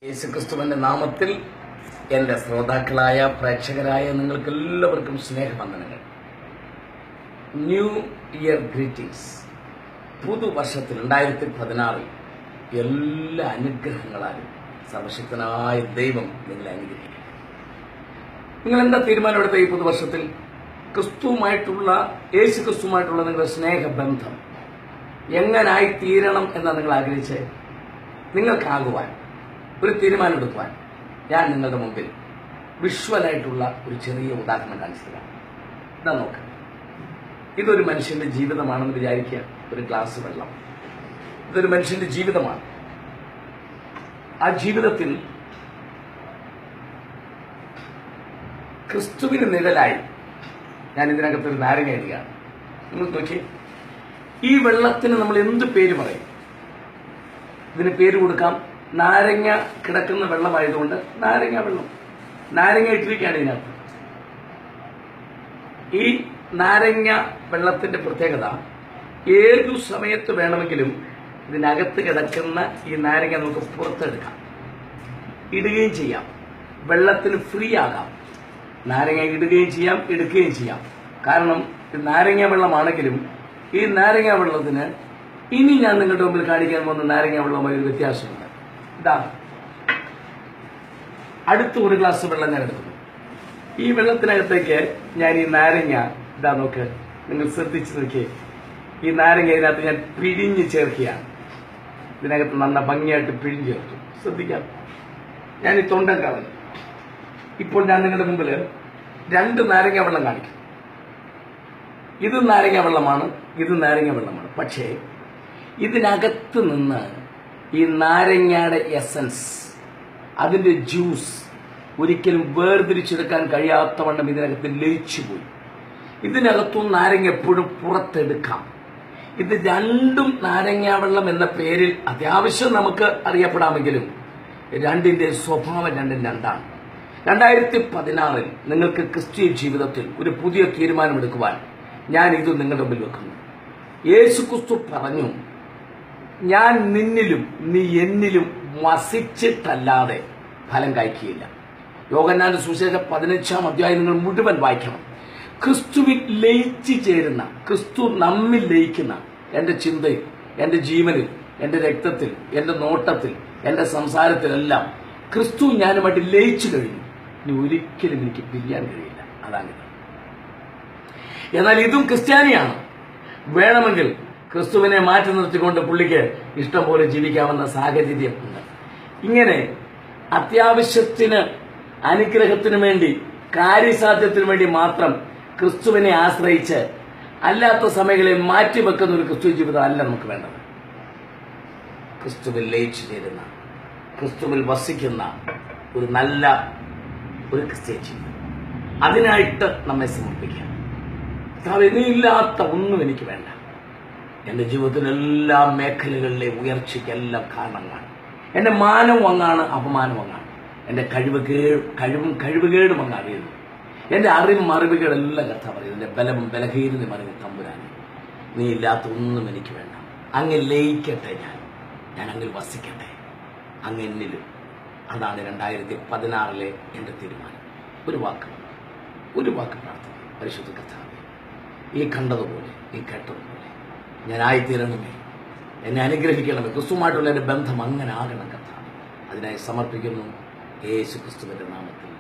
യേശുക്രിസ്തുവിന്റെ നാമത്തിൽ എൻ്റെ ശ്രോതാക്കളായ പ്രേക്ഷകരായ നിങ്ങൾക്കെല്ലാവർക്കും സ്നേഹവന്ദനങ്ങൾ. New year greetings. പുതുവർഷത്തിൽ 2016 എല്ലാ അനുഗ്രഹങ്ങളാലും സർവശക്തനായ ദൈവം നിങ്ങളെ അനുഗ്രഹിക്കും. നിങ്ങൾ എന്താ തീരുമാനമെടുത്ത ഈ പുതുവർഷത്തിൽ? യേശുക്രിസ്തുവുമായിട്ടുള്ള നിങ്ങളുടെ സ്നേഹബന്ധം എങ്ങനായി തീരണം എന്നാണ് നിങ്ങൾ ആഗ്രഹിച്ച് നിങ്ങൾക്കാകുവാൻ ഒരു തീരുമാനമെടുക്കുവാൻ ഞാൻ നിങ്ങളുടെ മുമ്പിൽ വിഷ്വലായിട്ടുള്ള ഒരു ചെറിയ ഉദാഹരണം കാണിച്ചു തരാം. ഇതാ നോക്ക്. ഇതൊരു മനുഷ്യന്റെ ജീവിതമാണെന്ന് വിചാരിക്കുക. ഒരു ഗ്ലാസ് വെള്ളം, ഇതൊരു മനുഷ്യന്റെ ജീവിതമാണ്. ആ ജീവിതത്തിൽ ക്രിസ്തുവിന് നിഴലായി ഞാൻ ഇതിനകത്തൊരു നാരങ്ങ എഴുതുകയാണ്. നിങ്ങൾ നോക്കി, ഈ വെള്ളത്തിന് നമ്മൾ എന്ത് പേര് പറയും? ഇതിന് പേര് കൊടുക്കാം. നാരങ്ങ കിടക്കുന്ന വെള്ളമായതുകൊണ്ട് നാരങ്ങ വെള്ളം, നാരങ്ങ ഇട്ടിരിക്കുകയാണ് ഇതിനകത്ത്. ഈ നാരങ്ങ വെള്ളത്തിന്റെ പ്രത്യേകത, ഏതു സമയത്ത് വേണമെങ്കിലും ഇതിനകത്ത് കിടക്കുന്ന ഈ നാരങ്ങ നമുക്ക് പുറത്തെടുക്കാം, ഇടുകയും ചെയ്യാം. വെള്ളത്തിന് ഫ്രീ ആകാം. നാരങ്ങ ഇടുകയും ചെയ്യാം, എടുക്കുകയും ചെയ്യാം. കാരണം ഇത് നാരങ്ങ വെള്ളമാണെങ്കിലും ഈ നാരങ്ങ വെള്ളത്തിന് ഇനി ഞാൻ നിങ്ങളുടെ മുമ്പിൽ കാണിക്കാൻ പോകുന്ന നാരങ്ങ വെള്ളവുമായി ഒരു വ്യത്യാസമുണ്ട്. ഇതാ, അടുത്ത ഒരു ഗ്ലാസ് വെള്ളം ഞാൻ എടുക്കുന്നു. ഈ വെള്ളത്തിനകത്തേക്ക് ഞാൻ ഈ നാരങ്ങ, ഇതാ നോക്ക്, നിങ്ങൾ ശ്രദ്ധിച്ചു നോക്കിയേ. ഈ നാരങ്ങ ഇതിനകത്ത് ഞാൻ പിഴിഞ്ഞ് ചേർക്കുകയാണ്. ഇതിനകത്ത് നന്ന ഭംഗിയായിട്ട് പിഴിഞ്ഞ് ചേർത്തു. ശ്രദ്ധിക്കാം. ഞാൻ ഈ തൊണ്ടൻ കളഞ്ഞു. ഇപ്പോൾ ഞാൻ നിങ്ങളുടെ മുമ്പിൽ 2 നാരങ്ങ വെള്ളം കാണിക്കും. ഇത് നാരങ്ങ വെള്ളമാണ്, ഇത് നാരങ്ങ വെള്ളമാണ്. പക്ഷേ ഇതിനകത്ത് നിന്ന് ഈ നാരങ്ങയുടെ എസൻസ്, അതിന്റെ ജ്യൂസ് ഒരിക്കലും വേർതിരിച്ചെടുക്കാൻ കഴിയാത്തവണ്ണം ഇതിനകത്ത് ലയിച്ചുപോയി. ഇതിനകത്തും നാരങ്ങ എപ്പോഴും പുറത്തെടുക്കാം. ഇത് രണ്ടും നാരങ്ങ വെള്ളം എന്ന പേരിൽ അത്യാവശ്യം നമുക്ക് അറിയപ്പെടാമെങ്കിലും രണ്ടിന്റെ സ്വഭാവം രണ്ടാണ്. 2016 നിങ്ങൾക്ക് ക്രിസ്തീയ ജീവിതത്തിൽ ഒരു പുതിയ തീരുമാനമെടുക്കുവാൻ ഞാൻ ഇത് നിങ്ങളുടെ മുമ്പിൽ വെക്കുന്നു. യേശുക്രിസ്തു പറഞ്ഞു, ഞാൻ നിന്നിലും നീ എന്നിലും വസിച്ചിട്ടല്ലാതെ ഫലം കായ്ക്കുകയില്ല. യോഹന്നാന്റെ സുവിശേഷം 15-ാം അധ്യായം നിങ്ങൾ മുഴുവൻ വായിക്കണം. ക്രിസ്തുവിൽ ലയിച്ചു ചേരുന്ന, ക്രിസ്തു നമ്മിൽ ലയിക്കുന്ന എന്റെ ചിന്തയിൽ, എന്റെ ജീവനിൽ, എന്റെ രക്തത്തിൽ, എന്റെ നോട്ടത്തിൽ, എന്റെ സംസാരത്തിലെല്ലാം ക്രിസ്തു ഞാനുമായിട്ട് ലയിച്ചു കഴിഞ്ഞു. ഇനി ഒരിക്കലും എനിക്ക് പിരിയാൻ കഴിയില്ല. അതാണ്. എന്നാൽ ഇതും ക്രിസ്ത്യാനിയാണ്. വേണമെങ്കിൽ ക്രിസ്തുവിനെ മാറ്റി നിർത്തിക്കൊണ്ട് പുള്ളിക്ക് ഇഷ്ടം പോലെ ജീവിക്കാവുന്ന സാഹചര്യം ഉണ്ട്. ഇങ്ങനെ അത്യാവശ്യത്തിന്, അനുഗ്രഹത്തിന് വേണ്ടി, കാര്യസാധ്യത്തിന് വേണ്ടി മാത്രം ക്രിസ്തുവിനെ ആശ്രയിച്ച് അല്ലാത്ത സമയങ്ങളിൽ മാറ്റിവെക്കുന്ന ഒരു ക്രിസ്തു ജീവിതം അല്ല നമുക്ക് വേണ്ടത്. ക്രിസ്തുവിൽ ലയിച്ചു ചേരുന്ന, ക്രിസ്തുവിൽ വസിക്കുന്ന ഒരു നല്ല ഒരു ക്രിസ്ത്യ ജീവിതം, അതിനായിട്ട് നമ്മെ സമർപ്പിക്കുക. ഇല്ലാത്ത ഒന്നും എനിക്ക് വേണ്ട. എന്റെ ജീവിതത്തിലെ എല്ലാ മേഖലകളിലെയും ഉയർച്ചയ്ക്കെല്ലാം കാരണങ്ങളാണ്. എന്റെ മാനവും അങ്ങാണ്, അപമാനവും അങ്ങാണ്. എന്റെ കഴിവുകേടും അങ്ങ് അറിയുന്നു. എന്റെ അറിവുകേടെല്ലാം കർത്താവ് പറയുന്നു. എന്റെ ബലവും ബലഹീനതയും അറിയുന്ന തമ്പുരാനെ, നീ ഇല്ലാത്ത ഒന്നും എനിക്ക് വേണ്ട. അങ്ങ് ലയിക്കട്ടെ, ഞാൻ അങ്ങിൽ വസിക്കട്ടെ, അങ്ങ് എന്നിലും. അതാണ് 2016 എന്റെ തീരുമാനം. ഒരു വാക്ക് പ്രാർത്ഥന. പരിശുദ്ധ കർത്താവേ, ഈ കണ്ടതുപോലെ, ഈ കേട്ടതുപോലെ ഞാനായിത്തീരണമേ, എന്നെ അനുഗ്രഹിക്കണമേ. ക്രിസ്തുവുമായിട്ടുള്ള എന്റെ ബന്ധം അങ്ങനെ ആകണം കർത്താവേ. അതിനായി സമർപ്പിക്കുന്നു യേശുക്രിസ്തുവിന്റെ നാമത്തിൽ.